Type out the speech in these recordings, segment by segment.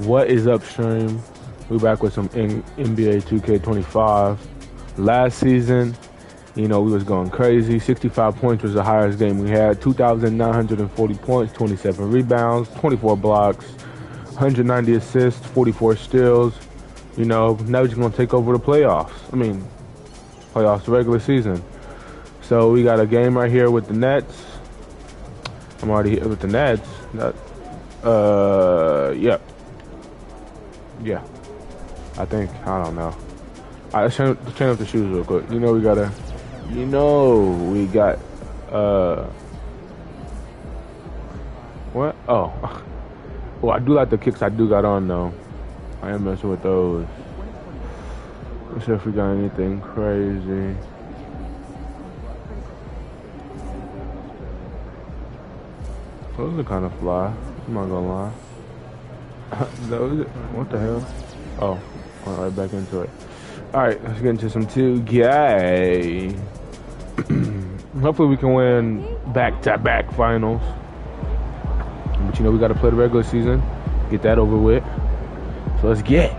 What is up, stream? We back with some NBA 2K25. Last season, we was going crazy. 65 points was the highest game we had. 2,940 points, 27 rebounds, 24 blocks, 190 assists, 44 steals. Now we're just going to take over the playoffs. Playoffs, the regular season. So we got a game right here with the Nets. I'm already here with the Nets. Yeah. I think, I don't know. All right, let's change up the shoes real quick. We got, what? Oh. Well, I do like the kicks I do got on, though. I am messing with those. Let's see if we got anything crazy. Those are kind of fly. I'm not gonna lie. What the hell? Oh, went right back into it. Alright, let's get into some 2K. Hopefully we can win back-to-back finals. But we gotta play the regular season. Get that over with. So let's get.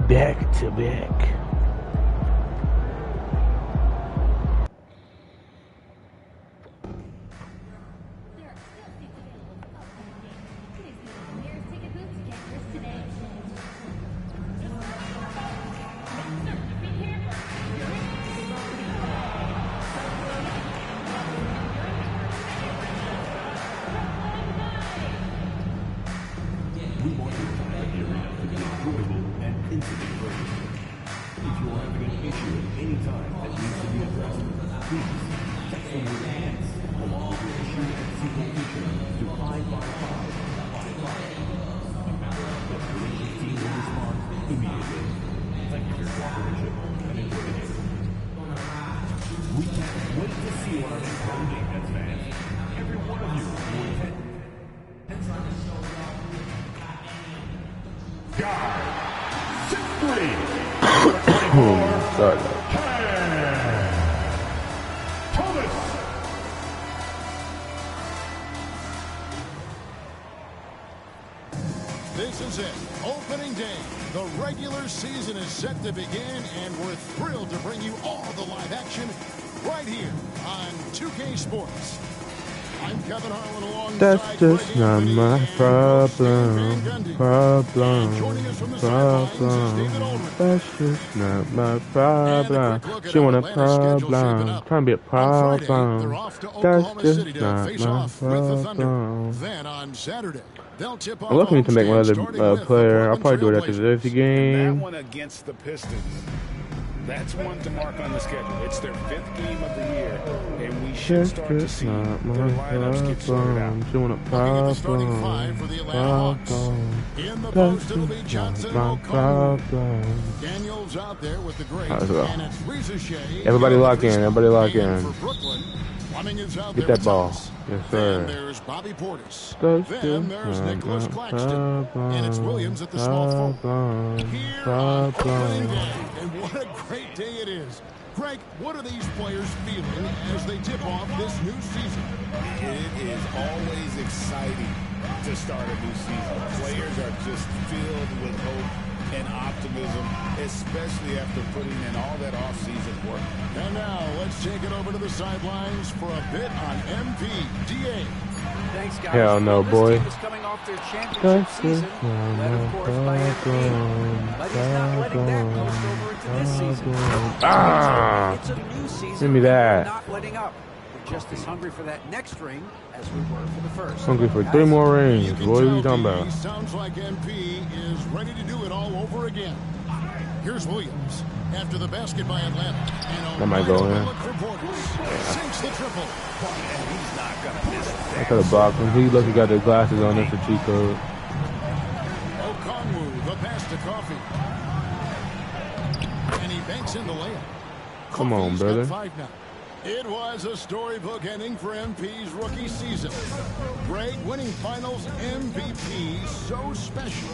Back-to-back. This is it. Opening day. The regular season is set to begin, and we're thrilled to bring you all the live action right here on 2K Sports. I'm Kevin Harlan alongside. That's just not my problem. That's just not my problem. She want a problem. Trying to be a problem. That's just not my problem. Then on Saturday, they'll tip off. I'm looking to make one other player. I'll probably do it after this game. That one against the Pistons. That's one to mark on the schedule. It's their 5th game of the year, and we should start to see their lineups get sorted out. She want a problem. In the post, it'll be Johnson and O'Connor. Daniels out there with the great. And it's Reza Shea. Everybody lock in. Everybody lock in. Get that ball. Yes, sir. Then there's Bobby Portis. Then there's Nicholas Claxton. And it's Williams at the small forward. Here on opening day. And what a great day it is. Greg, what are these players feeling as they tip off this new season? It is always exciting to start a new season. Players are just filled with hope and optimism, especially after putting in all that off-season work. And now let's take it over to the sidelines for a bit on MPDA. Thanks, guys. Hell no, boy. This team is coming off their championship season, led, of course, by MVP. But he's not letting that post over into this season. It's a new season. Give me that. Not letting up. We're just as hungry for that next ring as we were for the first. Hungry for 3 more rings. What are you talking about? Sounds like MP is ready to do it all over again. Here's Williams after the basket by Atlanta. That might go in. Sinks the triple. And he's not going to miss it. I could have blocked him. He look, he got the glasses on. That's a cheat code. Okongwu, the pass to Coffee. And he banks in the layup. Come on, brother. It was a storybook ending for MP's rookie season. Greg winning finals MVP, so special.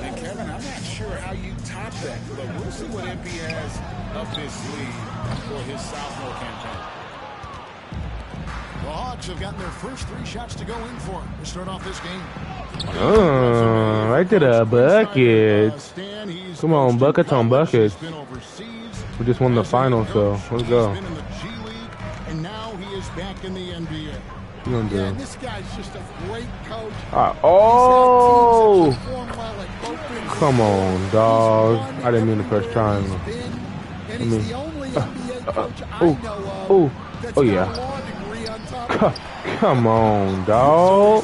And Kevin, I'm not sure how you top that, but we'll see what MP has up his sleeve for his sophomore campaign. Bucks have gotten their first 3 shots to go in for to start off this game. Right to the buckets. Come on, buckets on buckets. We just won the final, so let's go. And now he is back in the NBA. Yeah, this guy's just a great coach. Oh! Come on, dog. I didn't mean the first time. And he's the only NBA coach I know of that's oh yeah. got a law degree on top of it. Come on, dog.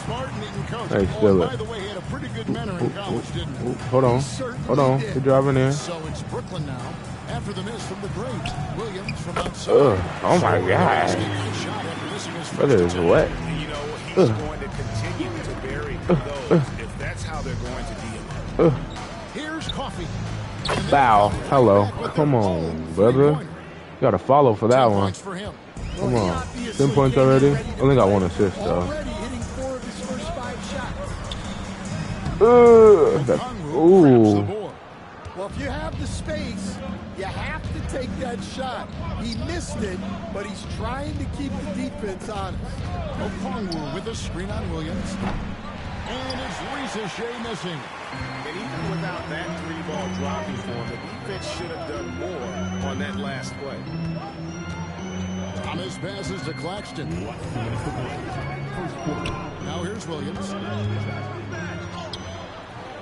Hey, still it. By the way, he had a pretty good manner in college, didn't he? Hold on. Hold on. You're driving in. So it's Brooklyn now. After the miss from the great Williams from outside. Oh my God. Brother is wet. You know, he's going to continue to bury those if that's how they're going to deal. Here's Coffee. Foul. Hello. Come on, brother. You got to follow for that one. Come on. 10 points already? Only got 1 assist, though. Already hitting 4 of his first 5 shots. Ooh. Well, if you have the space, you have to take that shot. He missed it, but he's trying to keep the defense honest. Okongwu with a screen on Williams. And it's Risa Shea missing. And even without that 3-ball dropping for him, the defense should have done more on that last play. Thomas passes to Claxton. Now here's Williams.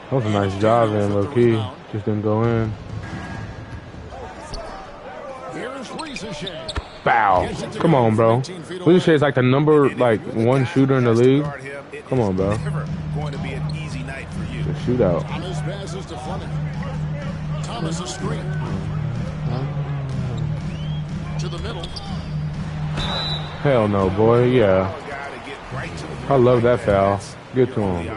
That was a nice job, man, low key. Just didn't go in. Here's Risa Shea. Bow. Come on, bro. Risa Shea is like the number 1 shooter in the league. Come on, bro. Going to be an easy night for you. The shootout. Thomas passes to Fleming. Thomas a screen. To the middle. Hell no, boy. Yeah. I love that foul. Get to him.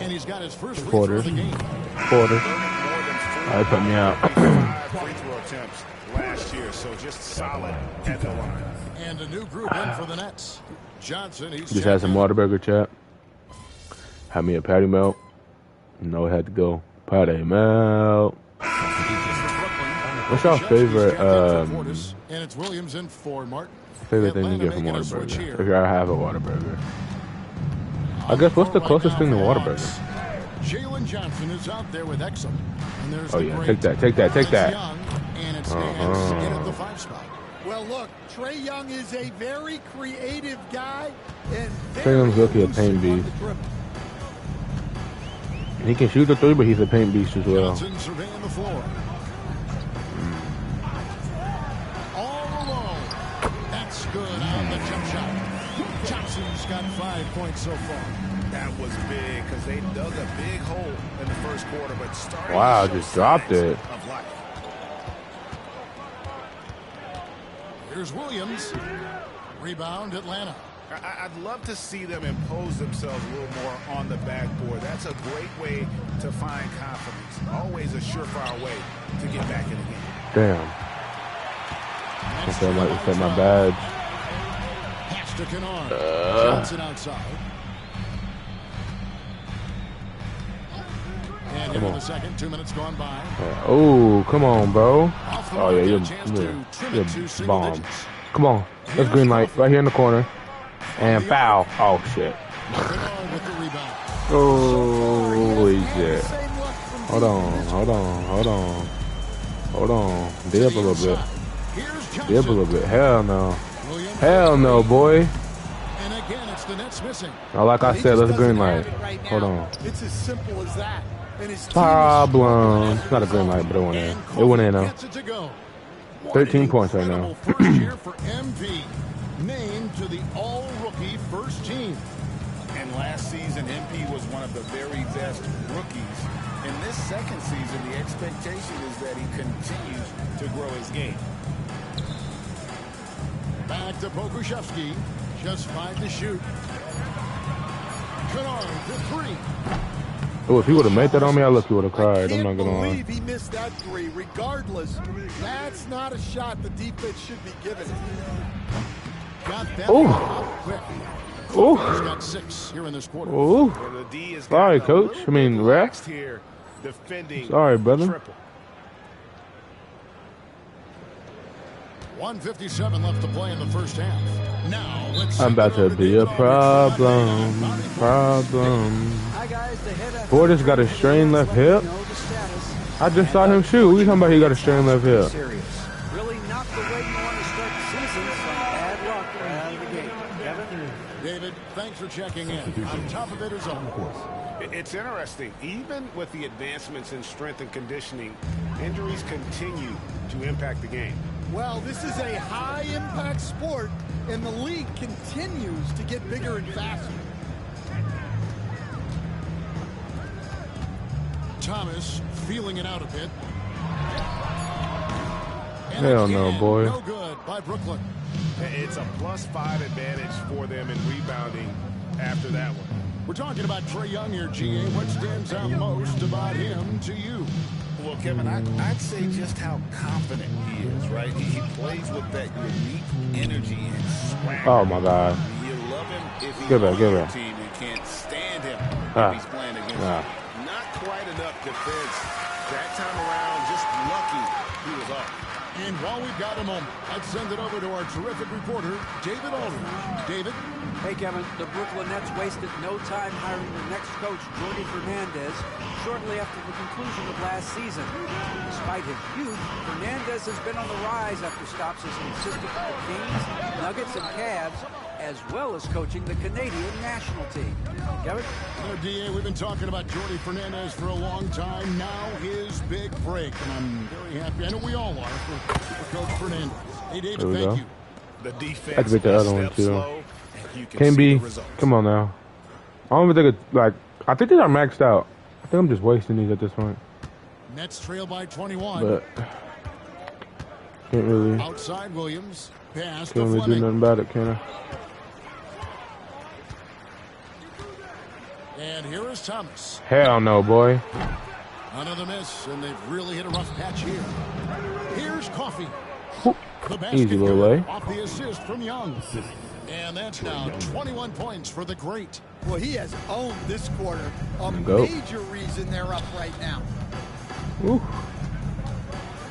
And he's got his first Quarter. Quarter. I put me out. 5 free throw attempts last year, so just solid at the line. And a new group in for the Nets. Johnson, he's Just had some Whataburger chat. Had me a patty melt. No, it had to go. Patty melt. What's your favorite and it's Williams in for Martin. favorite thing you get from Whataburger? If you ever have a Whataburger. I guess what's the closest thing to Whataburger? Jalen Johnson is out there with Exum. And there's Oh yeah, take that, take that, take that. Young, and it's Nance in at the 5 spot. Well, look, Trae Young is a very creative guy. And Trae Young's lucky a paint beast. He can shoot the 3, but he's a paint beast as well. Johnson surveying the floor. All alone. That's good on the jump shot. Johnson's got 5 points so far. That was big because they dug a big hole in the first quarter, but started. Wow, just dropped it. Of life. Here's Williams. Rebound, Atlanta. I'd love to see them impose themselves a little more on the backboard. That's a great way to find confidence. Always a surefire way to get back in the game. Damn. I feel like it's at my badge. Pass to Kennard. Johnson outside. And into the second, 2 minutes gone by. Oh, come on, bro. Oh yeah, you're bomb. Come on, let's green light right here in the corner. And foul. Oh shit. Holy shit. Hold on, hold on, hold on. Hold on. Dip a little bit. Dip a little bit. Hell no. Hell no, boy. And again, it's the Nets missing. Like I said, let's green light. Hold on. It's as simple as that. Problem. It's not a green light, but it went in. It went in though. 13 points right now. First year for MV. Named to the all-rookie first team. And last season, MP was one of the very best rookies. In this second season, the expectation is that he continues to grow his game. Back to Pokusevski. Just 5 to shoot. Kennard to 3. Oh, if he would have made that on me, I look, he would have cried. I'm not gonna lie. I can't believe he missed that 3. Regardless, that's not a shot the defense should be giving. Got that quick. Oh. He's got 6 here in this quarter. Oh. Sorry, coach. I mean, ref. Sorry, brother. 1:57 left to play in the first half. Now, let's I'm about to be a problem. Hi guys, the head Boy, just got a strained left hip. I just saw him shoot. We talking about he got a strained left hip. Really not the way you want to start the season. Some bad luck out of the gate. Kevin? David, thanks for checking in. On top of it is on course. It's interesting. Even with the advancements in strength and conditioning, injuries continue to impact the game. Well, this is a high-impact sport, and the league continues to get bigger and faster. Thomas feeling it out a bit. And Hell no, again, boy. No good by Brooklyn. It's a +5 advantage for them in rebounding after that one. We're talking about Trae Young here, GA. What stands out most about him to you? Well, Kevin, I'd say just how confident he is, right? He plays with that unique energy and swagger. Oh my God. You love him if he's Give it, on give your it. team and can't stand him Ah. if he's playing against Ah. you. Not quite enough defense. That time around, just lucky he was off. And while we've got a moment, let's send it over to our terrific reporter, David Aldridge. David? Hey Kevin, the Brooklyn Nets wasted no time hiring their next coach, Jordi Fernandez, shortly after the conclusion of last season. Despite his youth, Fernandez has been on the rise after stops as an assistant for the Kings, Nuggets, and Cavs, as well as coaching the Canadian national team. Kevin? DA, we've been talking about Jordi Fernandez for a long time. Now his big break, and I'm very happy. I know we all are for Coach Fernandez. Hey, David, There we thank go. you. The defense Had to beat the other one, steps too. slow, and you can Can't see be. the results. Come on now. I don't even think it's like. I think these are maxed out. I think I'm just wasting these at this point. Nets trail by 21. But can't really, Outside Williams. Pass to can't really do Fleming. nothing about it, can I? And here is Thomas. Hell no, boy. Another miss, and they've really hit a rough patch here. Here's Coffee. Whoop. The basket Easy little here way. off the assist from Young. And that's now 21 points for the great. Well, he has owned this quarter. A Go. major reason they're up right now. Ooh.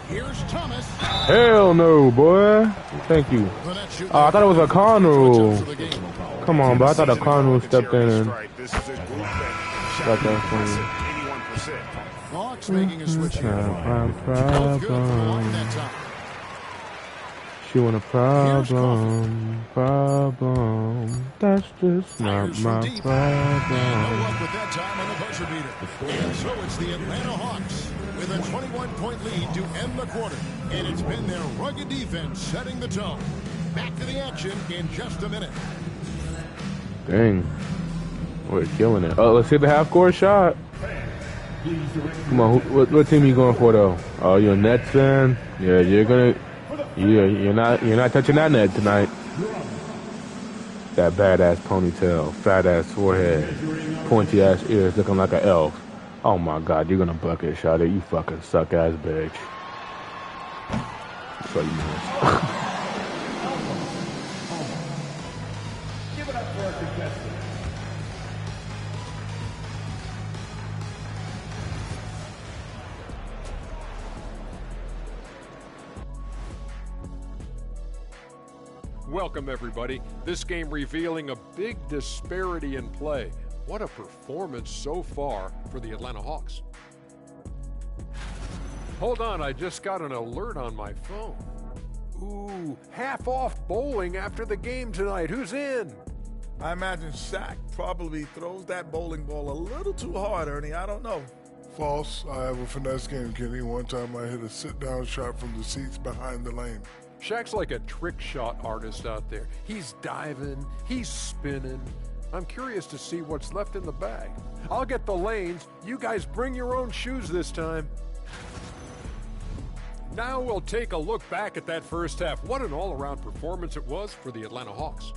Here's Thomas. Hell no, boy. Thank you. The Nets shoot I thought it was a Connell. of the game. Come on, but I thought a Connell stepped in and This is a group that got shot that for me. 81%. Hawks making a switch here. My Both good from the line problem. that time. She want a problem. That's just not Fires my from deep. And no problem. luck with that time on the buzzer beater. And so it's the Atlanta Hawks with a 21-point lead to end the quarter. And it's been their rugged defense setting the tone. Back to the action in just a minute. Dang. We're killing it. Oh, let's hit the half-court shot. Come on, what team are you going for though? Oh, you're a Nets fan? Yeah, you're not touching that net tonight. That badass ponytail, fat ass forehead, pointy ass ears, looking like an elf. Oh my God, you're gonna bucket shot it. You fucking suck ass bitch. So you know. Give it up for our contestants. Welcome, everybody. This game revealing a big disparity in play. What a performance so far for the Atlanta Hawks. Hold on, I just got an alert on my phone. Ooh, half off bowling after the game tonight. Who's in? I imagine Shaq probably throws that bowling ball a little too hard, Ernie. I don't know. False. I have a finesse game, Kenny. One time I hit a sit-down shot from the seats behind the lane. Shaq's like a trick shot artist out there. He's diving, he's spinning. I'm curious to see what's left in the bag. I'll get the lanes. You guys bring your own shoes this time. Now we'll take a look back at that first half. What an all-around performance it was for the Atlanta Hawks.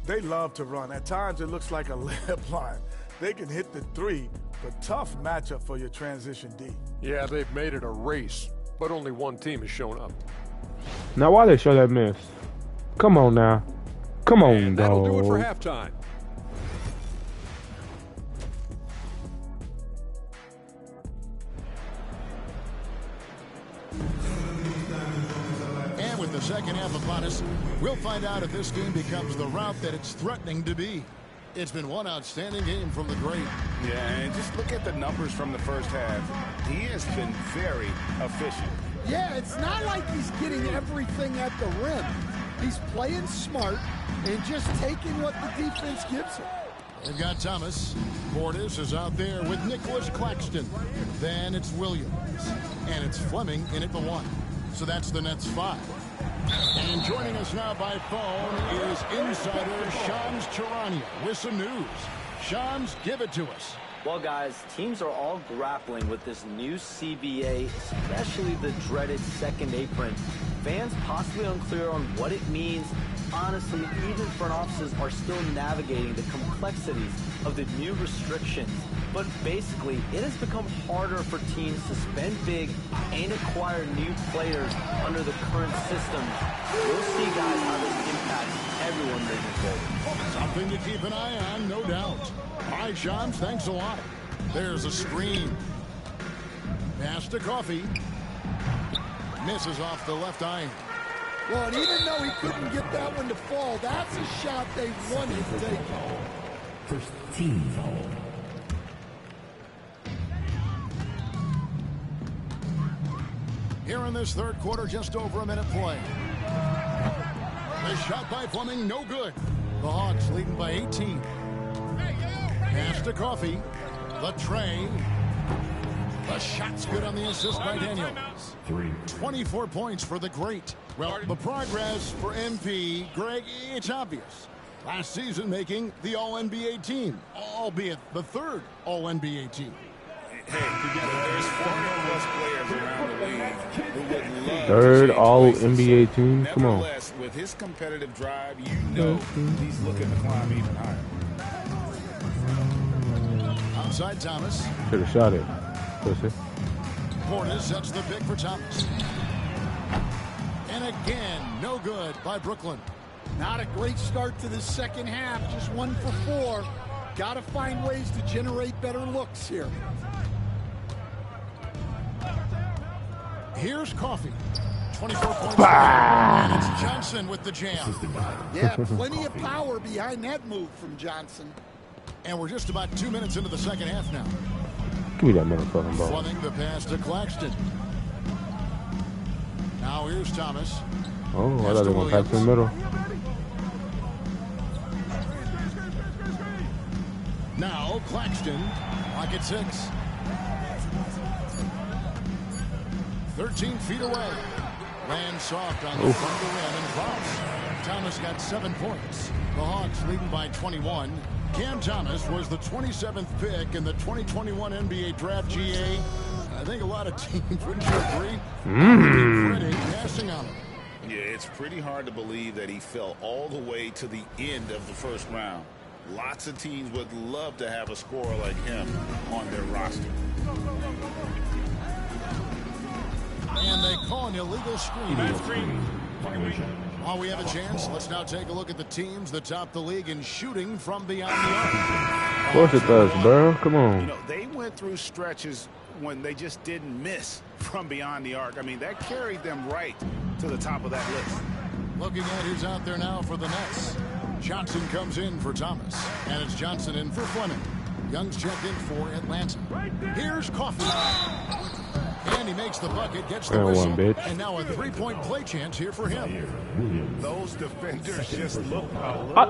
They love to run. At times it looks like a layup line. They can hit the three, but tough matchup for your transition D. Yeah, they've made it a race, but only one team has shown up. Now why they show that miss? Come on now. Come on, And that'll do it for dog. halftime. second half upon us. We'll find out if this game becomes the rout that it's threatening to be. It's been one outstanding game from the great. Yeah, and just look at the numbers from the first half. He has been very efficient. Yeah, it's not like he's getting everything at the rim. He's playing smart and just taking what the defense gives him. They've got Thomas. Portis is out there with Nicholas Claxton. Then it's Williams. And it's Fleming in at the 1. So that's the Nets 5. And joining us now by phone is insider Shams Charania with some news. Shams, give it to us. Well, guys, teams are all grappling with this new CBA, especially the dreaded second apron. Fans possibly unclear on what it means. Honestly, even front offices are still navigating the complexities of the new restrictions. But basically, it has become harder for teams to spend big and acquire new players under the current system. We'll see, guys, how this impacts everyone moving forward. Something to keep an eye on, no doubt. All right, Shams, thanks a lot. There's a screen. Pass to Coffee. Misses off the left eye. Well, and even though he couldn't get that one to fall, that's a shot they wanted to take. First team foul. Here in this third quarter, just over a minute play. The shot by Fleming, no good. The Hawks leading by 18. Pass to Coffee. The tray. The shot's good on the assist by Daniels. 24 points for the great. Well, the progress for MP, Greg, it's obvious. Last season making the All-NBA team, albeit the third All-NBA team. Hey, there's 400+ players around the league who would love third All-NBA team? Come on. Nevertheless, with his competitive drive, you know he's looking to climb even higher. Outside Thomas. Should have shot it. Pussy. Portis sets the pick for Thomas. And again, no good by Brooklyn. Not a great start to the second half. Just 1 for 4. Got to find ways to generate better looks here. Here's Coffee. 24 points. And it's Johnson with the jam. Yeah, plenty of power behind that move from Johnson. And we're just about 2 minutes into the second half now. Give me that motherfucking ball. Fleming the pass to Claxton. Now here's Thomas. Oh, I thought they were going to pass in the middle. Now Claxton, lock at 6. 13 feet away. Lands soft on the front of the rim and drops. Thomas got 7 points. The Hawks leading by 21. Cam Thomas was the 27th pick in the 2021 NBA Draft GA. I think a lot of teams, wouldn't you agree? Passing on him. Yeah, it's pretty hard to believe that he fell all the way to the end of the first round. Lots of teams would love to have a scorer like him on their roster. And they call an illegal screen. While we have a chance, let's now take a look at the teams that top the league in shooting from beyond the arc. Of course it does, bro. Come on. You know, they went through stretches when they just didn't miss from beyond the arc. I mean, that carried them right to the top of that list. Looking at who's out there now for the Nets. Johnson comes in for Thomas. And it's Johnson in for Fleming. Young's checked in for Atlanta. Here's Coffee. And he makes the bucket, gets the whistle, and now a three-point play chance here for him. Those defenders just look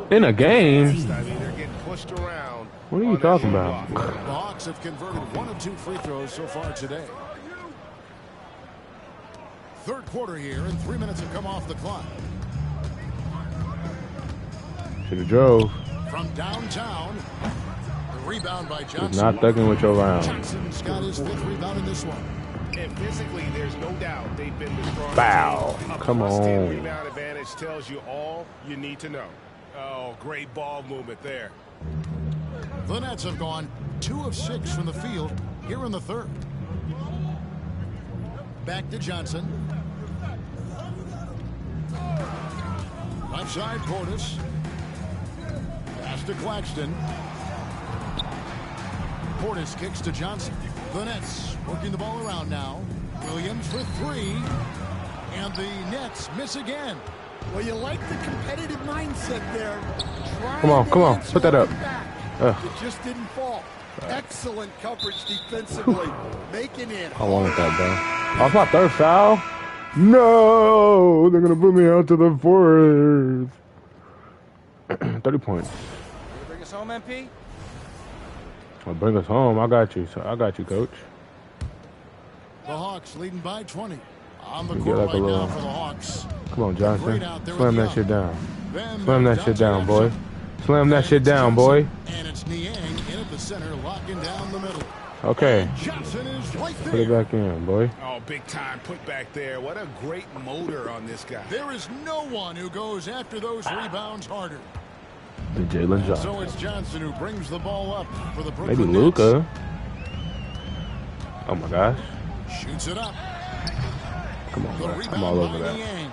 in a game. I mean, they're getting pushed around. What are you talking about? The Hawks have converted 1 of 2 free throws so far today. Third quarter here, and 3 minutes have come off the clock. Should have drove. From downtown, the rebound by Johnson. He's not thugging with your round. Johnson's got his 5th rebound in this one. And physically, there's no doubt they've been the strongest. Bow. Come on. Rebound advantage tells you all you need to know. Oh, great ball movement there. The Nets have gone 2 of 6 from the field here in the third. Back to Johnson. Left side, Portis. Pass to Claxton. Portis kicks to Johnson. The Nets working the ball around now. Williams for 3. And the Nets miss again. Well, you like the competitive mindset there. Come on, put that up. It just didn't fall. Excellent coverage defensively, making it. I wanted that, bro. Oh, it's my third foul. No, they're gonna put me out to the fourth. 30 points. You bring us home, MP? Well, bring us home. I got you. I got you, coach. The Hawks leading by 20. On the We court get like a right little- now for the Hawks. Come on, Johnson. Out there Slam with that shit down. Then Slam that shit down, boy. Slam that shit down, boy. And it's Niang in at the center, locking down the middle. Okay. Johnson is right Put it there. back in, boy. Oh, big time put back there. What a great motor on this guy. There is no one who goes after those rebounds harder. And Jalen Johnson. So it's Johnson who brings the ball up for the Brooklyn Maybe Nets. Luka. Oh my gosh. Shoots it up. Come on, The bro. rebound I'm all over by that. Niang.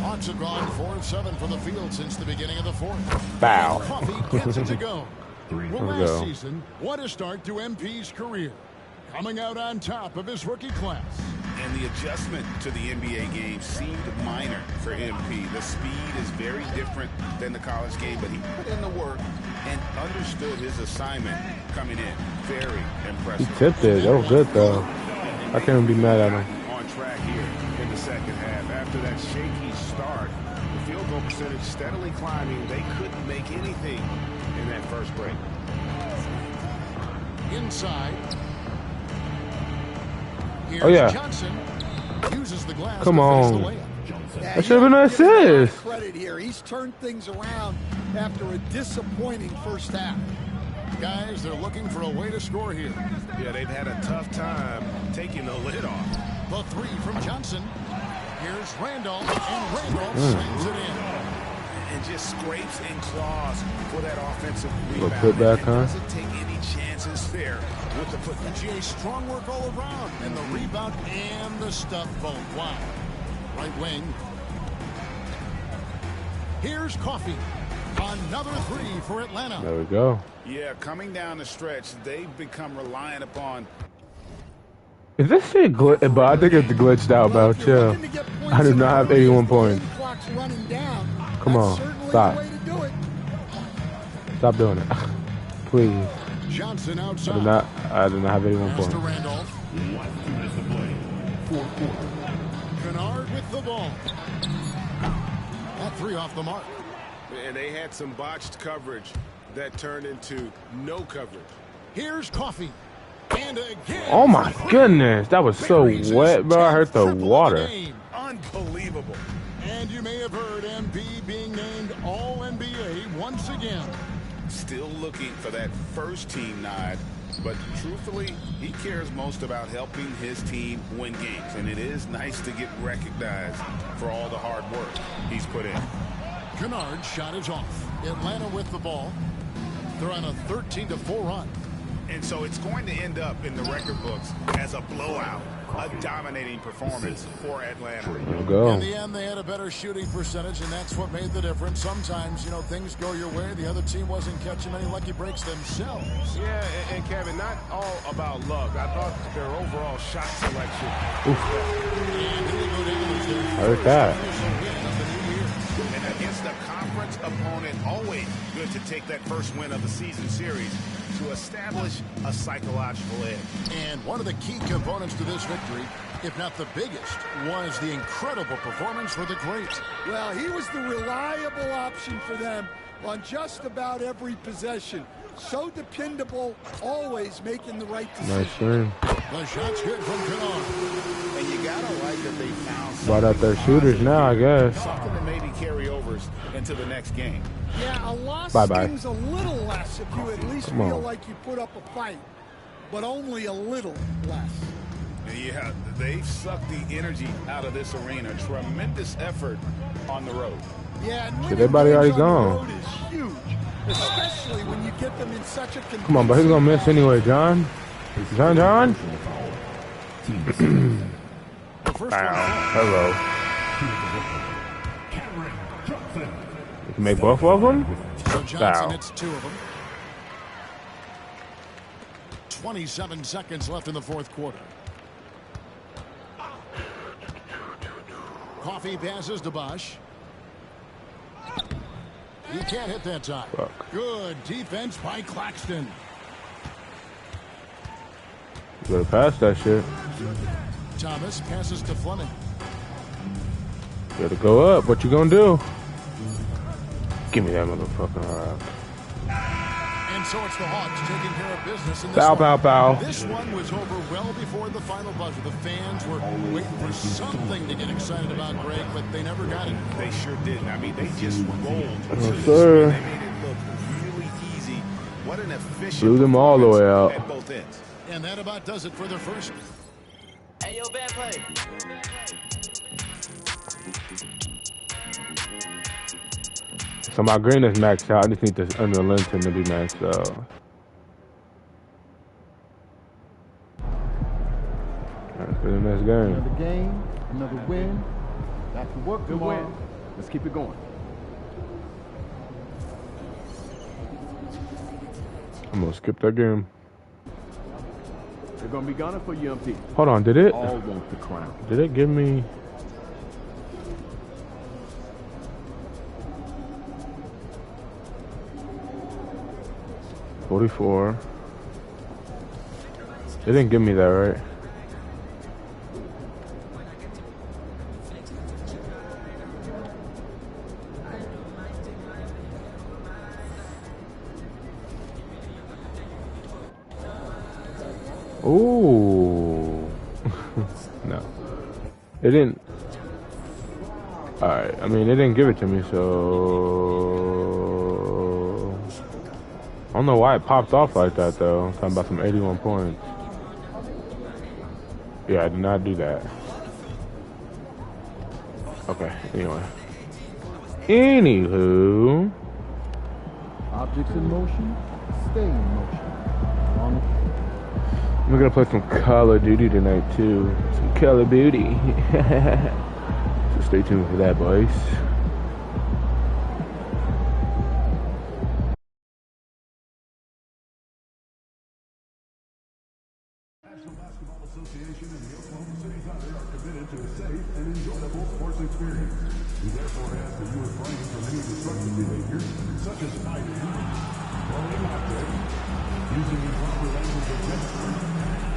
Hawks have gone 4 of 7 from the field since the beginning of the fourth. Bow. Coffee gets it to go. Well, There we last go. season, what a start to MP's career. Coming out on top of his rookie class. And the adjustment to the NBA game seemed minor for MP. The speed is very different than the college game, but he put in the work and understood his assignment coming in. Very He impressive. tipped it. That was good, though. I can't even be mad at him. On track here in the second half. After that shaky start, the field goal percentage steadily climbing. They couldn't make anything in that first break. Inside. Here's Oh, yeah. Johnson uses the glass Come to finish on. the layup. That should have been an assist. Credit here. He's turned things around after a disappointing first half. Guys, they're looking for a way to score here. Yeah, they've had a tough time taking the lid off. The three from Johnson. Here's Randolph, and Randolph slings it in. And just scrapes and claws for that offensive Little rebound. putback, And huh? doesn't take any chances there with the football. GA strong work all around, and the rebound and the stuff both. Wow. Right wing. Here's Coffee. Another three for Atlanta. There we go. Yeah, coming down the stretch, they've become reliant upon. Is this shit glitched? But I think it's glitched out, bro. Chill. I do not have 81 points. Clock's running down. Come on. Stop. Way to do it. Stop doing it. Please. Johnson I outside. do not have 81 Pass to points. Randolph. Kennard with the ball. That three off the mark. And they had some botched coverage that turned into no coverage. Here's Coffee. And again. Oh my goodness. That was so wet, bro. I hurt the water. Unbelievable. And you may have heard MP being named All-NBA once again. Still looking for that first team nod, but truthfully, he cares most about helping his team win games, and it is nice to get recognized for all the hard work he's put in. Kennard's shot is off. Atlanta with the ball. They're on a 13-4 run. And so it's going to end up in the record books as a blowout, a dominating performance for Atlanta. There we go. In the end, they had a better shooting percentage, and that's what made the difference. Sometimes, you know, things go your way. The other team wasn't catching many lucky breaks themselves. Yeah, and Kevin, not all about luck. I thought their overall shot selection. I heard that. And against a conference opponent, always good to take that first win of the season series to establish a psychological edge. And one of the key components to this victory, if not the biggest, was the incredible performance for the great. Well, he was the reliable option for them on just about every possession. So dependable, always making the right decision. Nice stream. The shot's good from Kennard. And you gotta like that they found Brought out their shooters now, I guess. something that maybe carry overs into the next game. Yeah, a loss Bye-bye. stings a little less if you at least Come feel on. like you put up a fight, but only a little less. Yeah, they've sucked the energy out of this arena. Tremendous effort on the road. Yeah, and Shit, winning everybody games already on the gone. road is huge, especially when you get them in such a Come on, but he's gonna miss anyway, John. John? Hello. You can make both of them? So Johnson Foul. hits two of them. 27 seconds left in the fourth quarter. Coffee passes to Bosch. He can't hit that time. Fuck. Good defense by Claxton. You better pass that shit. Thomas passes to Fleming. You gotta go up. What you gonna do? Give me that motherfucking rock. And so it's the Hawks taking care of business in this Bow, one. bow, bow. This one was over well before the final buzzer. The fans were waiting for something to get excited about, Greg, but they never got it. They sure didn't. I mean, they just rolled. Yes, sir. They made it look really easy. What an efficient Blew them all the way out. at both ends. And that about does it for their first. Hey, yo, bad play. So my green is maxed out. I just need this under Linton to be maxed out. That's for the next game. Another game, another win. Back to work tomorrow. Let's keep it going. I'm gonna skip that game. They're gonna be gunning for you, MP. Hold on, did it? All want the crown. Did it give me? $44. It didn't give me that, right? Ooh. No. It didn't. Alright, I mean, it didn't give it to me, so... I don't know why it popped off like that, though. I'm talking about some 81 points. Yeah, I did not do that. Okay, anyway. Anywho... Objects in motion, stay in motion. We're gonna play some Call of Duty tonight too. Some Call of Duty. So stay tuned for that, boys. National Basketball Association and the Oklahoma City Thunder are committed to a safe and enjoyable sports experience. We therefore ask that you refrain from any destructive behavior, such as fighting, throwing objects, using improper language or gestures,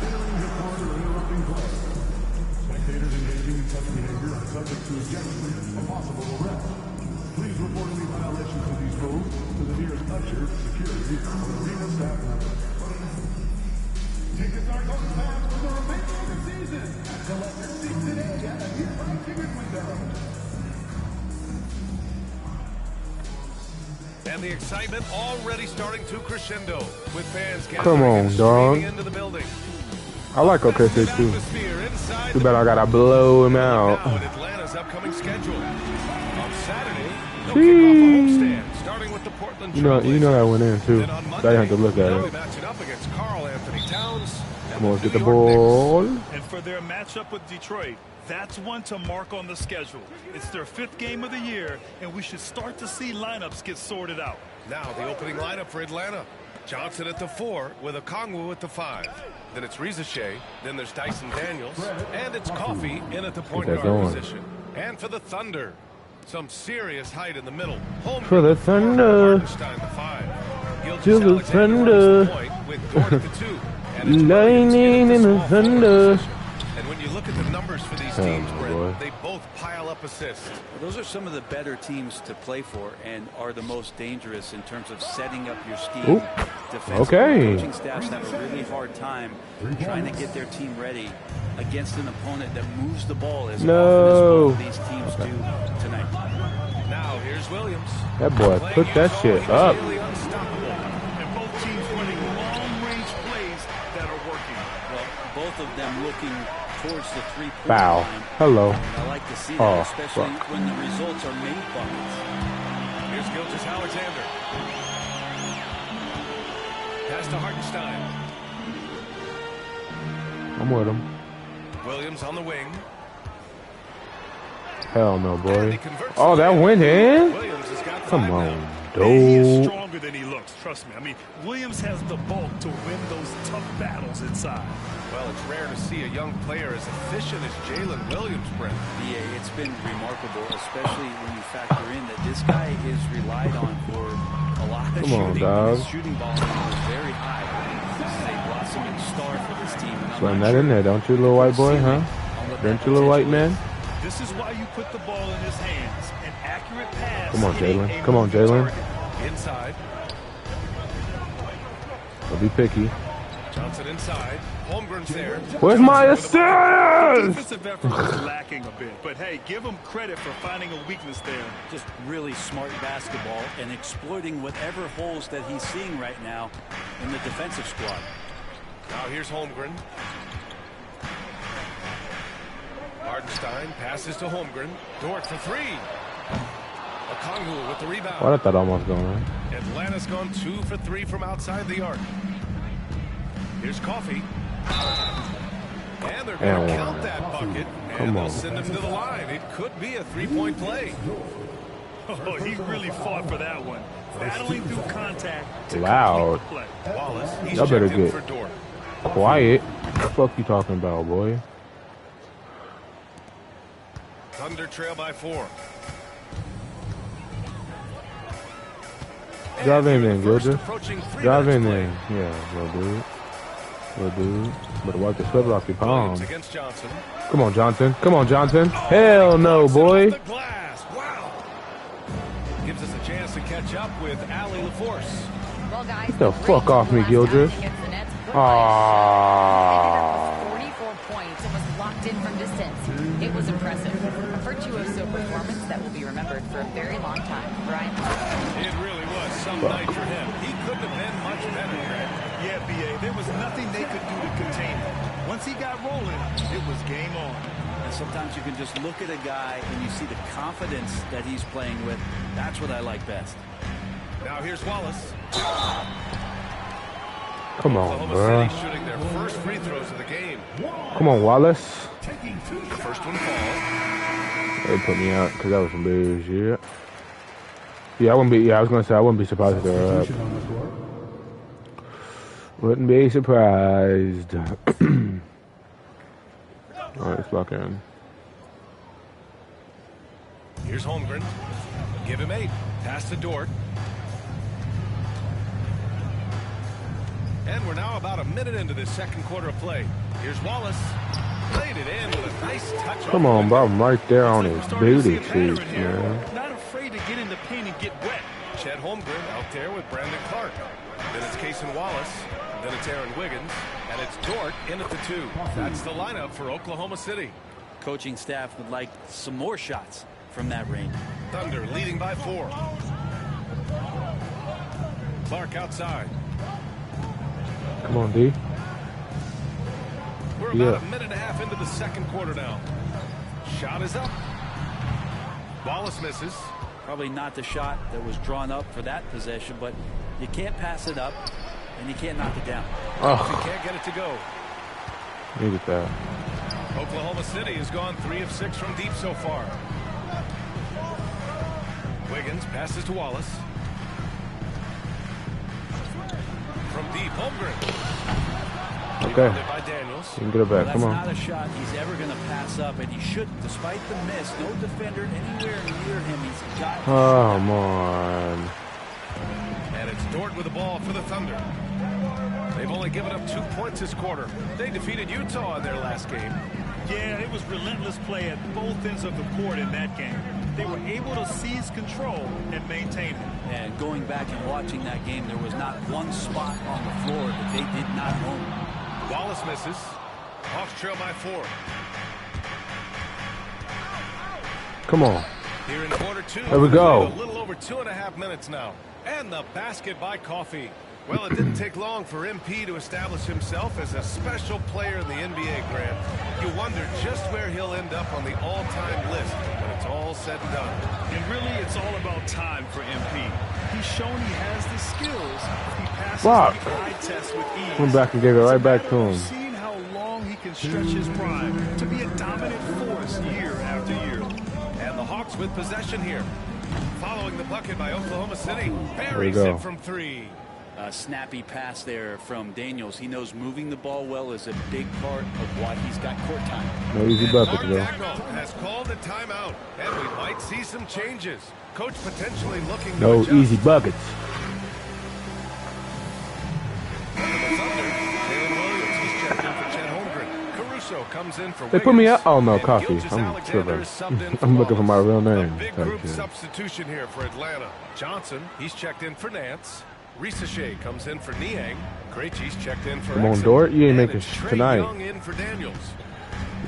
entering the court or interrupting play. Spectators engaging in such behavior are subject to ejection or possible arrest. Please report any violations of these rules to the nearest usher, security, or arena staff member. Tickets are going fast for the remainder of the season. Select your seat today at a nearby ticket window. And the excitement already starting to crescendo with fans Come on, dog. into the building. I like OKC too. Too bad I gotta blow him out. Atlanta's upcoming schedule. On Saturday, they'll kick off a homestand, starting with the Portland You know that went in too. I didn't have to look at They'll be it. matching up against Karl Anthony Towns. Come on, get the ball. And for their matchup with Detroit, that's one to mark on the schedule. It's their 5th game of the year, and we should start to see lineups get sorted out. Now the opening lineup for Atlanta. Johnson at the 4 with Okongwu at the 5. Then it's Rizachet. Then there's Dyson Daniels. And it's Coffee in at the point that guard going. position. And for the Thunder, some serious height in the middle. Home For the Thunder. Hartenstein the 5. To the Thunder. With Dort at the 2. And it's Lightning in the Thunder. And when you look at the numbers for these teams, Brent, they both pile up assists. Well, those are some of the better teams to play for and are the most dangerous in terms of setting up your scheme. Oop. Defensively, Okay. coaching staffs have a really hard time trying to get their team ready against an opponent that moves the ball as often as both of these teams do tonight. Now here's Williams. That boy put that shit up. And both teams running long-range plays that are working. Well, both of them looking towards the three-point Bow. line. Hello. I like to see that, Oh, especially fuck. when the results are made buckets. Here's Gilgeous Alexander. Pass to Hartenstein. I'm with him. Williams on the wing. Hell no, boy. Oh, that went in? Williams has got the Come five on. now. dope. He is stronger than he looks, trust me. I mean, Williams has the bulk to win those tough battles inside. Well, it's rare to see a young player as efficient as Jalen Williams, Brent. Yeah, it's been remarkable, especially when you factor in that this guy is relied on for a lot of shooting. His shooting volume is very high. This is a blossoming star for this team. Slam that in there, don't you, little white boy, huh? Don't you, little white man? This is why you put the ball in his hands. An accurate pass. Come on, Jalen. Come on, Jalen. Inside. Don't be picky. Johnson inside. Holmgren's there. Where's my assist? Defensive effort was lacking a bit, but hey, give him credit for finding a weakness there. Just really smart basketball and exploiting whatever holes that he's seeing right now in the defensive squad. Now here's Holmgren. Hardenstein passes to Holmgren. Dort for three. Okongwu with the rebound. Why did that almost go in? Atlanta's gone 2 for 3 from outside the arc. Here's Coffee. And they're going to count that bucket. And they'll send him to the line. It could be a three-point play. Oh, he really fought for that one. Battling through contact to loud. play. Wallace, he's y'all better checked in get for Dort. quiet. What the fuck you talking about, boy? Thunder trail by 4. Drive in there, Gildred. Drive in there. Yeah, little dude. Little dude. Better wipe the sweat off your palm. Against Johnson. Come on, Johnson. Come on, Johnson. Hell no, boy. Wow. Gives us a chance to catch up with Allie LaForce. Well, guys, Get the fuck off me, Gildred. Ah. 44 points and was locked in from distance. It was impressive. A virtuoso performance that will be remembered for a very long time. Brian? It really was some night for him. He couldn't have been much better. Yeah, B.A., there was nothing they could do to contain him. Once he got rolling, it was game on. And sometimes you can just look at a guy and you see the confidence that he's playing with. That's what I like best. Now here's Wallace. Come on, bro. City shooting their first free throws of the game. Come on, Wallace. First one falls. They put me out because that was some bullshit. Yeah, I wouldn't be. Yeah, I was gonna say I wouldn't be surprised if they were up. Wouldn't be surprised. All right, let's lock in. Here's Holmgren. Give him 8. Pass to Dort. And we're now about a minute into this second quarter of play. Here's Wallace. Laid it in with a nice touch. Come on, bro. I'm right there on his booty cheeks, man. Not afraid to get in the paint and get wet. Chet Holmgren out there with Brandon Clark. Then it's Cason Wallace. Then it's Aaron Wiggins. And it's Dort in at the 2. That's the lineup for Oklahoma City. Coaching staff would like some more shots from that range. Thunder leading by 4. Clark outside. Come on, D. We're about a minute and a half into the second quarter now. Shot is up. Wallace misses. Probably not the shot that was drawn up for that possession, but you can't pass it up and you can't knock it down. Oh. You can't get it to go. Needed that. Oklahoma City has gone 3 of 6 from deep so far. Wiggins passes to Wallace. From deep, Holmgren. Okay. By Daniels. You can get it back. Well, come on. that's not a shot he's ever going to pass up, and he shouldn't. Despite the miss, no defender anywhere near him. He's got. Oh, come on. And it's Dort with the ball for the Thunder. They've only given up 2 points this quarter. They defeated Utah in their last game. Yeah, it was relentless play at both ends of the court in that game. They were able to seize control and maintain it. And going back and watching that game, there was not one spot on the floor that they did not own. Wallace misses. Hawks trail by 4. Come on. Here in quarter 2. There we go. A little over 2.5 minutes now. And the basket by Coffee. Well, it didn't take long for MP to establish himself as a special player in the NBA, Grant. You wonder just where he'll end up on the all-time list when it's all said and done. And really, it's all about time for MP. He's shown he has the skills. He passes the eye test with ease. Went back and gave it right back to him. Seeing how long he can stretch his prime to be a dominant force year after year. And the Hawks with possession here. Following the bucket by Oklahoma City. There we Buries go. it from three. A snappy pass there from Daniels. He knows moving the ball well is a big part of why he's got court time. No easy bucket, though. Has called a timeout, and we might see some changes. Coach potentially looking to No adjust. easy buckets. Comes in for They put me Wiggins, out. Oh no, and coffee. Gilgeous I'm Alexander tripping. is subbed in for I'm looking for my real Wallace. name. A big type group shit. substitution here for Atlanta. Johnson, he's checked in for Nance. Ricochet comes in for Niang. Krejci's checked in for Come on, Exum. Dort. You ain't And making it's Trae tonight. Young in for Daniels.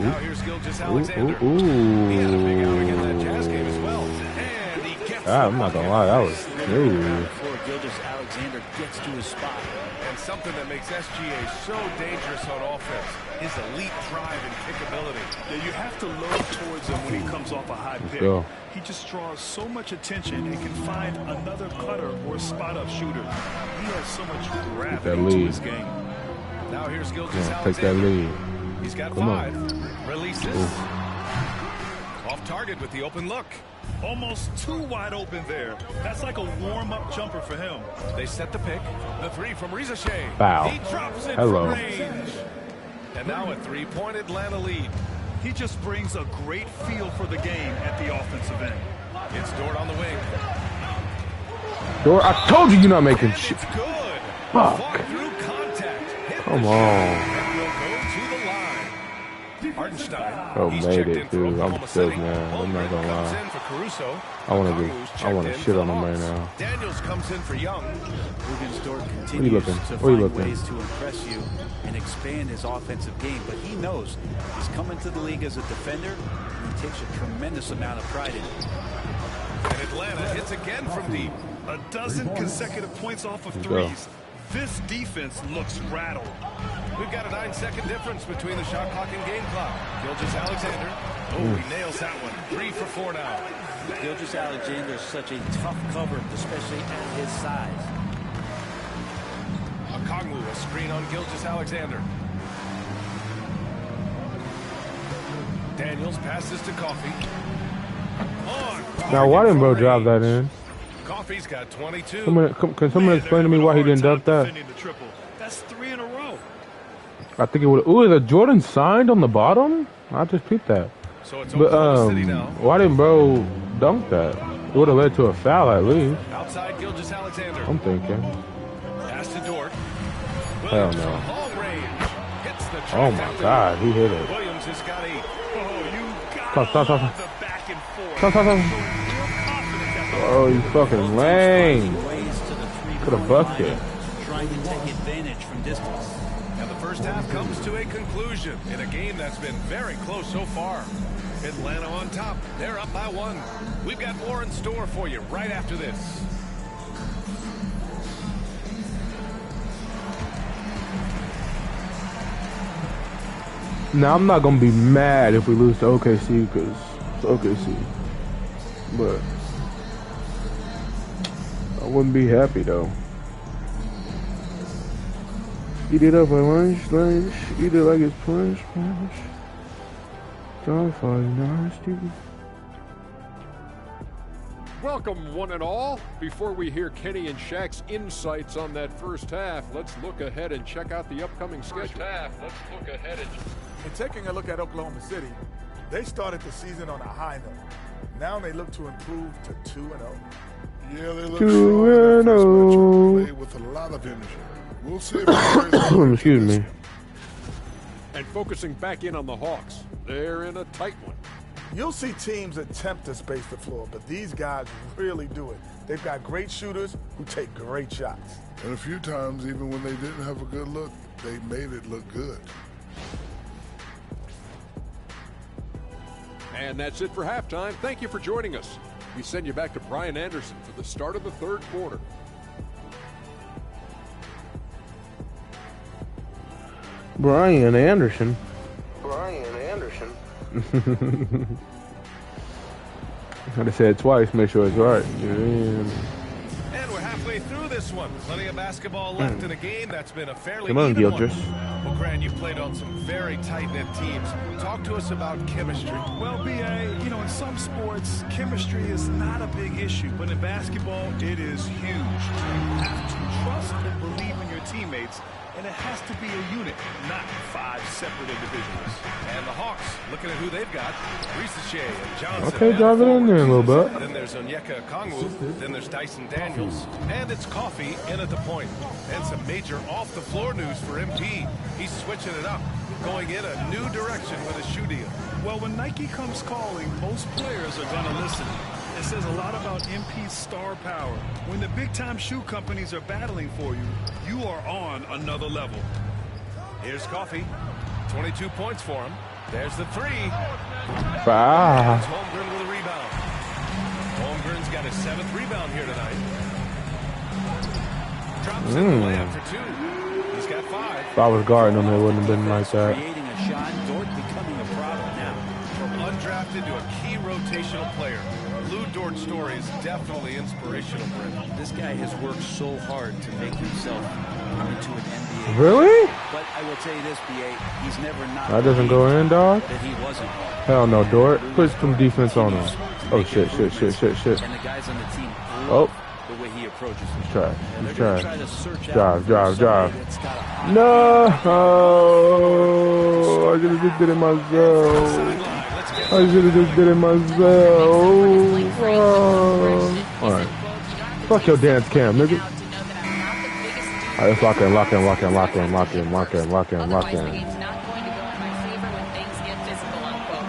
Ooh. Now here's Gilgeous Ooh, Alexander. ooh, ooh. He had a big outing in that Jazz game as well. And he gets I'm not gonna lie, that was smooth. Before Gilgeous Alexander gets to his spot. And something that makes SGA so dangerous on offense, his elite drive and kickability. Yeah, you have to load towards him when he comes off a high pick. go. He just draws so much attention and can find another cutter or spot-up shooter. He has so much gravity to lead. his game. Now here's Gilgeous Yeah, Alexander. take that lead. He's got Come 5. on. Releases. Ooh. Off target with the open look. Almost too wide open there. That's like a warm-up jumper for him. They set the pick. The three from Ricochet. Foul. He drops it Hello. from range. And now a three-point Atlanta lead. He just brings a great feel for the game at the offensive end. It's Dort on the wing. Dort, I told you you're not making And shit. it's good. Fuck. Fought through contact. Hit Come the on. shot, and will go to the line. Hartenstein. Bro, He's made checked it, in for dude. I'm Oklahoma sick, City. man. I'm not gonna Holmgren comes lie. in for Caruso. I wanna Okongwu's checked in shit for on him right Hawks. now. Daniels comes in for Young. Ruben Dort Where you continues looking? to Where you find looking? ways to impress you and expand his offensive game, but he knows he's coming to the league as a defender, and he takes a tremendous amount of pride in it. And Atlanta hits again from deep. A dozen consecutive points off of Let's go. threes. This defense looks rattled. We've got a 9-second difference between the shot clock and game clock. Gilgeous Alexander. Oh, he nails that one. 3 for 4 now. Gilgeous Alexander is such a tough cover, especially at his size. Okongwu, a screen on Gilgeous Alexander. Daniels passes to Coffee. Now, why didn't bro drive that in? Coffee's got 22. Can someone explain to me why he didn't dunk that? Defending the triple. That's 3 in a row. I think it would. Ooh, the Jordan signed on the bottom. I just peeped that. So it's But Oklahoma City now. why didn't bro dunk that? It would have led to a foul at least. Outside Gilgeous Alexander. I'm thinking. Pass to Dort. Hell Williams no. from long range. Hits the Oh trifecta. my God, he hit it. Williams has got 8. Stop. Stop. Oh, you fucking lame. Could have busted. Trying to take advantage from distance. And the first half comes to a conclusion in a game that's been very close so far. Atlanta on top. They're up by 1. We've got more in store for you right after this. Now, I'm not going to be mad if we lose to OKC because it's OKC. But I wouldn't be happy though. Eat it up for lunch. Eat it like it's punch. John 49, Steve. Welcome, one and all. Before we hear Kenny and Shaq's insights on that first half, let's look ahead and check out the upcoming schedule. And taking a look at Oklahoma City, they started the season on a high note. Now they look to improve to 2-0. Yeah, they look 2-0. play with a lot of energy. We'll see if it Excuse me. And focusing back in on the Hawks, they're in a tight one. You'll see teams attempt to space the floor, but these guys really do it. They've got great shooters who take great shots. And a few times, even when they didn't have a good look, they made it look good. And that's it for halftime. Thank you for joining us. We send you back to Brian Anderson for the start of the third quarter. Brian Anderson. Gotta say it twice, make sure it's right. Yeah. And we're halfway halfway through this one. Plenty of basketball left in a game that's been a fairly Come on, even one. Gilchrist. Well, Grant, you've played on some very tight-knit teams. Talk to us about chemistry. Well, B.A., you know, in some sports, chemistry is not a big issue, but in basketball, it is huge. You have to trust and believe in your teammates, and it has to be a unit, not 5 separate individuals. And the Hawks, looking at who they've got, Risachet and Johnson. Okay, drive it in there a little bit. Then there's Onyeka Okongwu. Then there's Dyson Daniels. And it's Coffee in at the point. And some major off-the-floor news for MP. He's switching it up, going in a new direction with a shoe deal. Well, when Nike comes calling, most players are going to listen. It says a lot about MP's star power. When the big-time shoe companies are battling for you, you are on another level. Here's Coffee. 22 points for him. There's the 3. Wow. It's Holmgren with a rebound. Holmgren's got his 7th rebound here tonight. Drops in the layup for 2. He's got 5. If I was guarding him, it wouldn't have been like that. Creating a shot, Dort becoming a problem now. From undrafted to a key rotational player, Lou Dort's story is definitely inspirational for him. This guy has worked so hard to make himself into an NBA. Really? But I will tell you this, B.A., he's never not. That doesn't go in, dog? That he wasn't. Hell no, Dort. Put some defense on him. Oh, shit. And the guys on the team love the way he approaches the shot. He's trash. Drive. No! I should have just did it myself. Alright. Fuck your dance cam, nigga. Alright, let's lock in.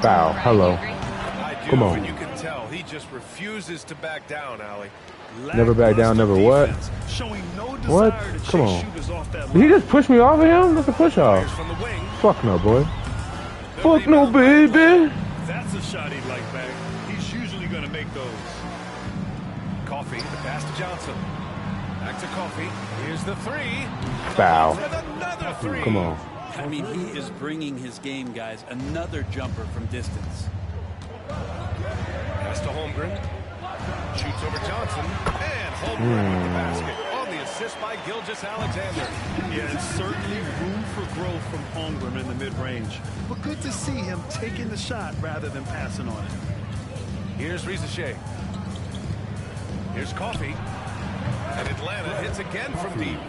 Foul. Hello. Come on. You can tell he just refuses to back down, Allie. Never back down, never what? What? Come on. Did he just push me off of him? That's a push off. Fuck no, boy. Fuck no, baby. That's a shot he'd like back. He's usually going to make those. Coffee, the pass to Johnson. Back to Coffee. Here's the 3. Foul. Another 3. Come on. I mean, he is bringing his game, guys. Another jumper from distance. Pass to Holmgren. Shoots over Johnson. And Holmgren with the basket on the assist by Gilgeous-Alexander. Yeah, it's certainly room for growth from Holmgren in the mid-range. But good to see him taking the shot rather than passing on it. Here's Risachet. Here's Coffee. And Atlanta hits again from deep.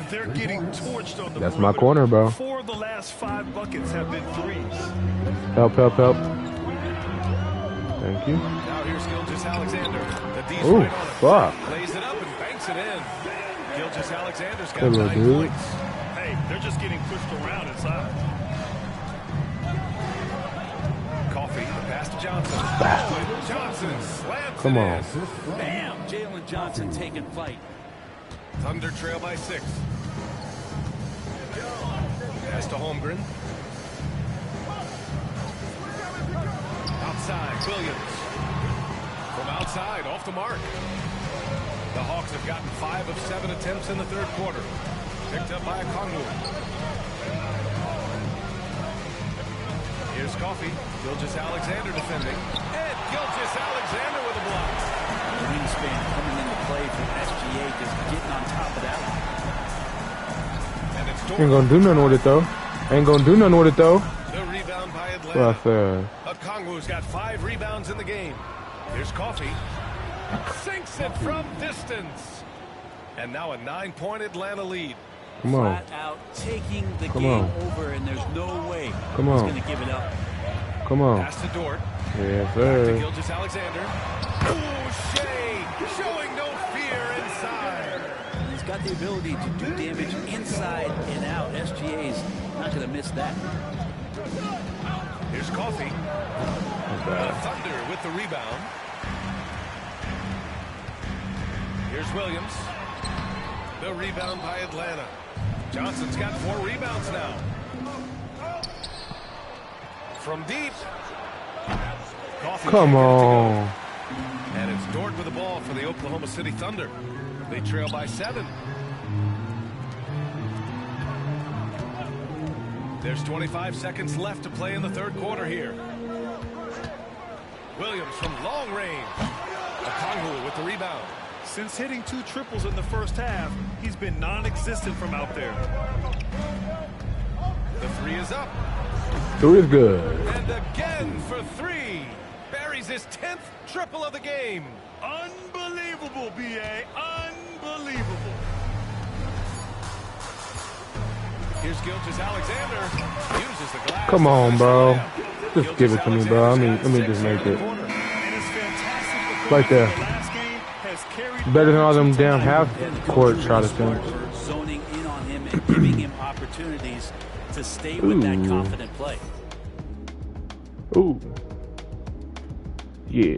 They're getting torched on the That's my corner, bro. 4 of the last 5 buckets have been threes. Help. Thank you. Now here's Gilgeous-Alexander. The D's Ooh, right on it. fuck. Lays it up and banks it in. Gilgeous-Alexander's got Hello, 9 dude. points. Hey, they're just getting pushed around inside. Coffee, the pass to Johnson. Johnson slams Come it on. in. Bam! Jalen Johnson taking flight. Thunder trail by 6. Pass to Holmgren. Outside, Williams. From outside, off the mark. The Hawks have gotten 5 of 7 attempts in the 3rd quarter. Picked up by Okongwu. Here's Coffee. Gilgeous-Alexander defending. And Gilgeous-Alexander with a block. The wingspan coming into play for SGA, just getting on top of that one. And it's Ain't gonna do nothing with it though. The rebound by Atlanta. What I said. Okongwu's got 5 rebounds in the game. Here's Coffee. Sinks it from distance. And now a 9-point Atlanta lead. Come on. Flat out taking the Come game on. over, and there's no way Come he's on. going to give it up. Come on. Pass to Dort. Yes, Back to sir. Gilgeous-Alexander. Ooh, Shea showing no fear inside. He's got the ability to do damage inside and out. SGA's not going to miss that. Here's Coffee. The Thunder with the rebound. Here's Williams. The rebound by Atlanta. Johnson's got 4 rebounds now. From deep. Coffee Come can't get it to on. go. And it's Dort with the ball for the Oklahoma City Thunder. They trail by 7. There's 25 seconds left to play in the 3rd quarter here. Williams from long range. Okongwu with the rebound. Since hitting 2 triples in the first half, he's been non-existent from out there. The 3 is up. 3 is good. And again for 3. Buries his 10th triple of the game. Unbelievable, B.A. Unbelievable. Here's Gilgeous-Alexander. Uses the glass. Come on, bro. Just give it to me, bro. Let me just make it. Right there. Better than all them damn half-court shot attempts. Zoning in on him and giving him opportunities to stay with that confident play. Ooh. Yeah.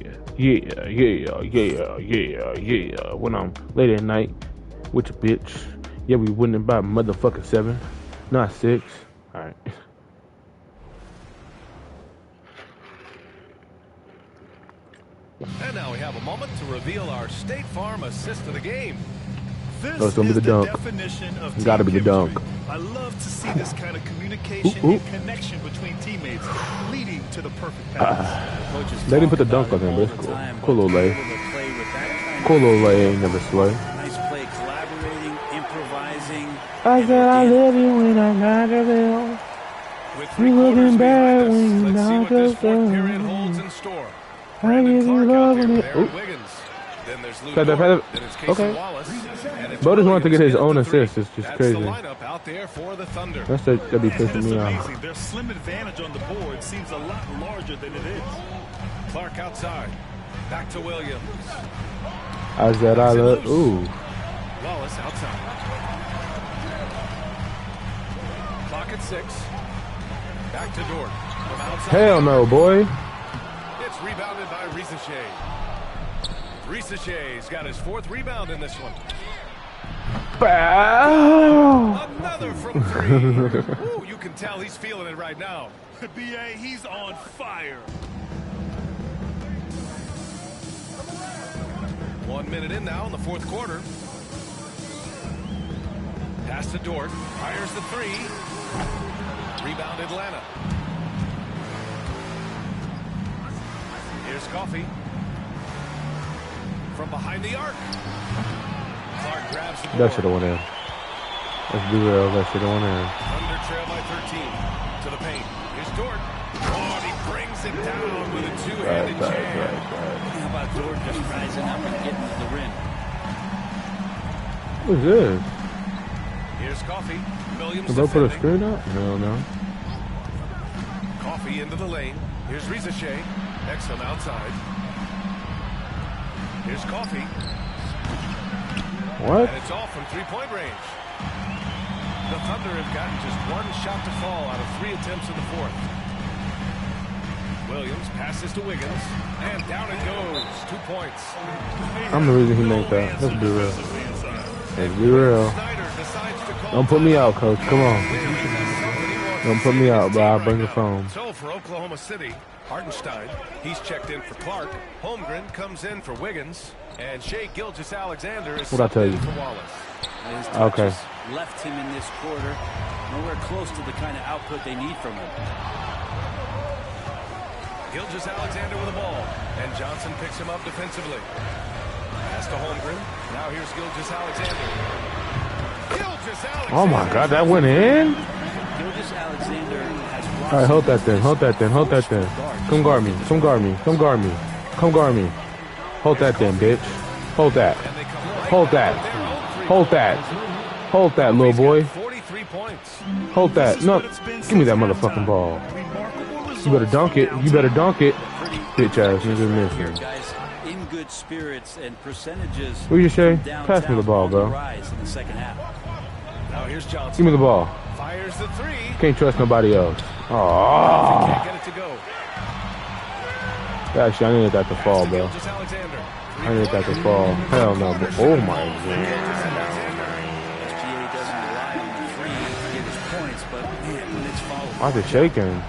When I'm late at night with your bitch. Yeah, we winning by motherfucking 7, not 6. All right. And now we have a moment to reveal our State Farm assist of the game. This it's gonna be the dunk. Gotta be the dunk. I love to see this kind of communication and connection between teammates leading to the perfect pass. They didn't put the dunk on him, but it's cool. Cool little lay. Cool little lay, ain't never slay. Nice play, collaborating, improvising. I said I love you when I'm not around. You looking bad when you're not around. I give you love when it. Okay. Bo just wanted to get his own assist. It's just crazy. That's that be pissing me off. Their slim advantage on the board seems a lot larger than it is. Clark outside. Back to Williams. I said I love. Ooh. Wallace outside. Clock at 6. Back to Dort. From outside. Hell no, boy. It's rebounded by Risacher. Risacher's got his 4th rebound in this one. Bow. Another from 3. Ooh, you can tell he's feeling it right now. B.A., he's on fire. 1 minute in now in the 4th quarter. Pass to Dort. Fires the 3. Rebound Atlanta. Here's Coffey. From behind the arc. Clark grabs the board. That should have went in. Let's be real. That should have went in. Under trail by 13. To the paint. Here's Dort. Oh, and he brings it down with a two-handed jam. How about Dort just rising up and getting to the rim? What's this? Here's Coffey. Williams Did they put a screen up? Hell no. Coffey into the lane. Here's Risacher. Exum outside. Here's Coffey. What? And it's all from three-point range. The Thunder have gotten just 1 shot to fall out of 3 attempts in the 4th. Williams passes to Wiggins, and down it goes. 2 points. I'm the reason he made that. Let's be real. Let's be real. Don't put me out, coach. Come on. Don't put me out, bro. I'll bring the phone. So for Oklahoma City, Hartenstein, he's checked in for Clark. Holmgren comes in for Wiggins. And Shai Gilgeous-Alexander is What'd I tell you? for Wallace. His Okay. touches left him in this quarter. Nowhere close to the kind of output they need from him. Gilgeous-Alexander with the ball. And Johnson picks him up defensively. Pass to Holmgren. Now here's Gilgeous-Alexander. Gilgeous-Alexander. Oh my God, that went in? Gilgeous-Alexander has brought. All right, hold that then. Hold that then. Hold that then. Come guard me. Come guard me. Come guard me. Come guard me. Hold that then, bitch. Hold that. Hold that. Hold that. Hold that, little boy. 43 points. Hold that. No, give me that motherfucking ball. You better dunk it. You better dunk it. Bitch ass nigga missing. Guys in good spirits and percentages. What you say? Pass me the ball, bro. Rise in the second half. Now here's Johnson. Give me the ball. Fires the 3. Can't trust nobody else. Can't get it to go. Actually, I needed that to fall, bro. I needed that to fall. Hell no. But, oh my God. SGA doesn't rely on the 3 to get his points, but man, when it's followed. Why's it shaking?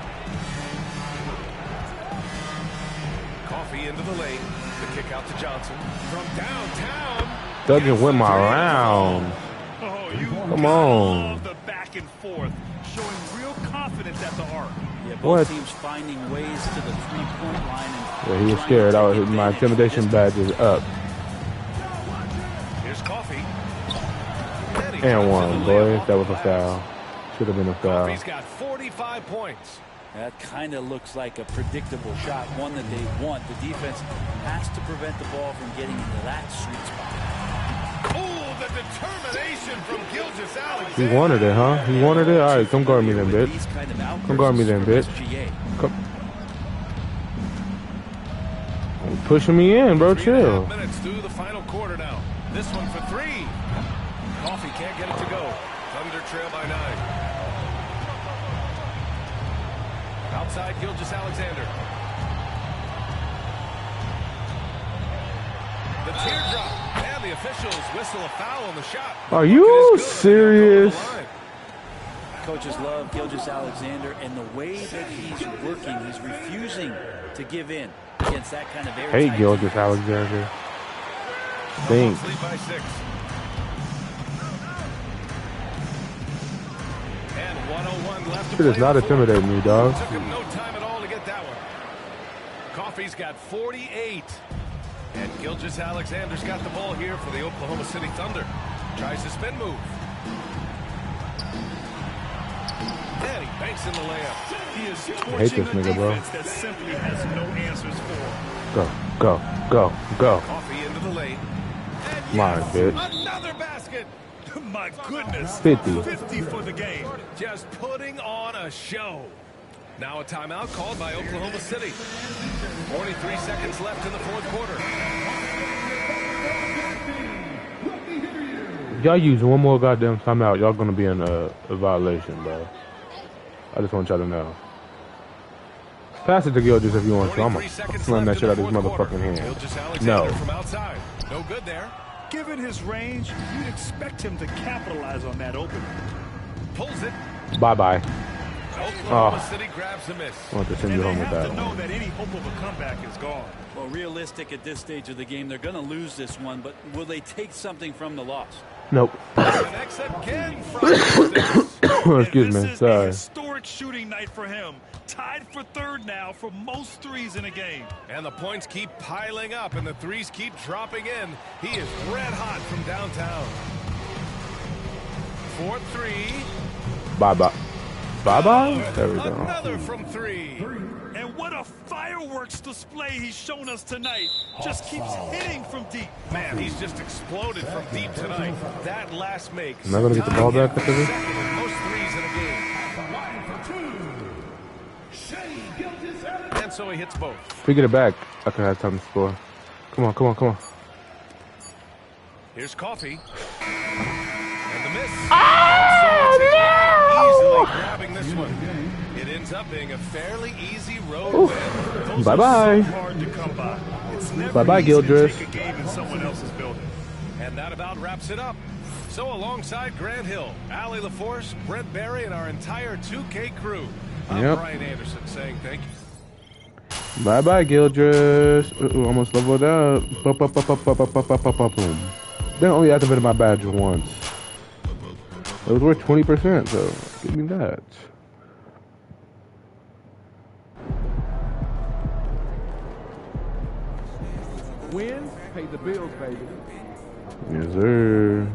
Coffey into the lane. The kick out to Johnson. From downtown. Doesn't win my round. Come on. The back and forth, showing real confidence at the arc. Yeah, both What? teams finding ways to the three-point line. Yeah, he was scared. My intimidation badge is up. Here's Coffee. And one, boys. That was a foul. Should have been a foul. Coffee's got 45 points. That kind of looks like a predictable shot, one that they want. The defense has to prevent the ball from getting into that sweet spot. Oh, the determination from Gilgeous-Alexander. He wanted it, huh? He wanted it? All right, come guard me then, bitch. Come guard me then, bitch. Come. Pushing me in, bro. Chill. 3.5 minutes through the final quarter now. This one for three. Coffee can't get it to go. Thunder trail by 9. Outside Gilgeous-Alexander. The teardrop. And the officials whistle a foul on the shot. Are you serious? Coaches love Gilgeous-Alexander, and the way that he's working, he's refusing to give in against that kind of air. Hey, Gilgeous-Alexander. Thanks. Lead by 6. And 101 left to Shit does not intimidate me, dog. Took him no time at all to get that one. Coffee's got 48. And Gilgeous-Alexander's got the ball here for the Oklahoma City Thunder. Tries the spin move. And he banks in the layup. He is I hate this nigga, bro. that simply has no answers for. Go, go, go, go. Coffee into the lane. Mine, bitch. Another basket. My goodness. 50. 50 for the game. Just putting on a show. Now a timeout called by Oklahoma City. 43 seconds left in the fourth quarter. Y'all use one more goddamn timeout, y'all gonna be in a violation, bro. I just want y'all to know. Pass it to Gilgeous if you want to. I'm gonna slam that shit out of his motherfucking hand. No. From outside. No good there. Given his range, you'd expect him to capitalize on that opening. Pulls it. Bye-bye. Oklahoma City grabs a miss. I want to send you home with that To know one. that any hope of a comeback is gone. Well, realistic at this stage of the game, they're going to lose this one, but will they take something from the loss? Nope. Connects again from Excuse me. This is a Sorry. historic shooting night for him. Tied for third now for most threes in a game. And the points keep piling up, and the threes keep dropping in. He is red hot from downtown. 4-3. Bye-bye. Bye-bye? There we go. Another from 3. And what a fireworks display he's shown us tonight. Just keeps hitting from deep. Man, he's just exploded from deep tonight. That last make. Am I gonna get the ball back after this? Second in most threes in a game. And so he hits both. If we get it back, I can have time to score. Come on, come on, come on. Here's Coffee. And the miss. Oh, easily grabbing this one. It ends up being a fairly easy road win. Bye-bye. Hard to come by. It's never Bye-bye, easy Gilgeous. to take a game in someone else's building. And that about wraps it up. So alongside Grant Hill, Allie LaForce, Brent Barry, and our entire 2K crew, I'm Yep. Brian Anderson saying thank you. Bye-bye, Gilgeous. Almost leveled up. Boom. They only activated my badge once. It was worth 20%, so give me that. Win, pay the bills, baby. Yes, sir.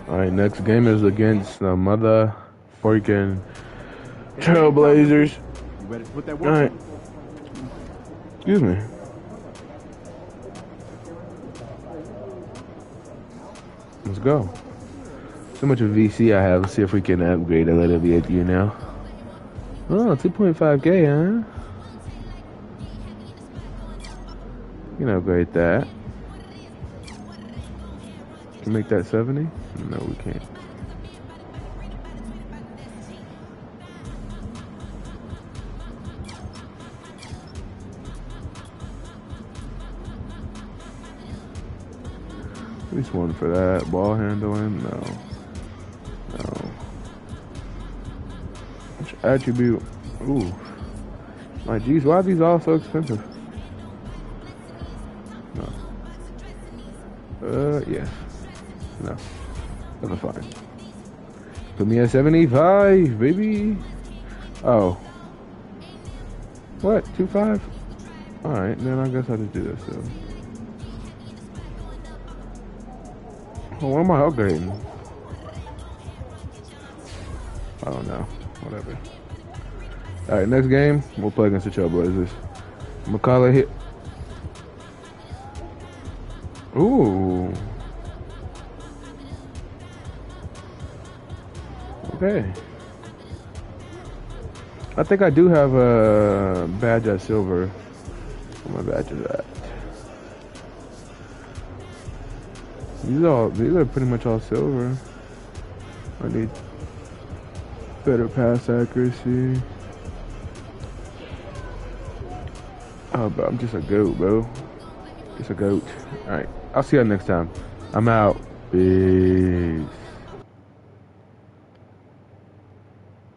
Alright, next game is against the mother freaking Trailblazers. You ready to put that work? Alright. Excuse me. Let's go. So much of VC I have. Let's see if we can upgrade a little bit, you know. Oh, 2.5K, huh? You can upgrade that. Can we make that 70? No, we can't. At least one for that. Ball handling? No. No. Which attribute? Ooh. My geez, why are these all so expensive? No. Yes. No. That's fine. Put me at 75, baby. Oh. What? 2.5? Alright, then I guess I'll just do this, so. Oh, what am I upgrading? I don't know. Whatever. Alright, next game, we'll play against the Trailblazers. McCullough hit. Ooh. Okay. I think I do have a badge at silver. Where my badge is at? These are pretty much all silver. I need better pass accuracy. Oh, bro, I'm just a goat, bro. Just a goat. Alright, I'll see you next time. I'm out. Peace.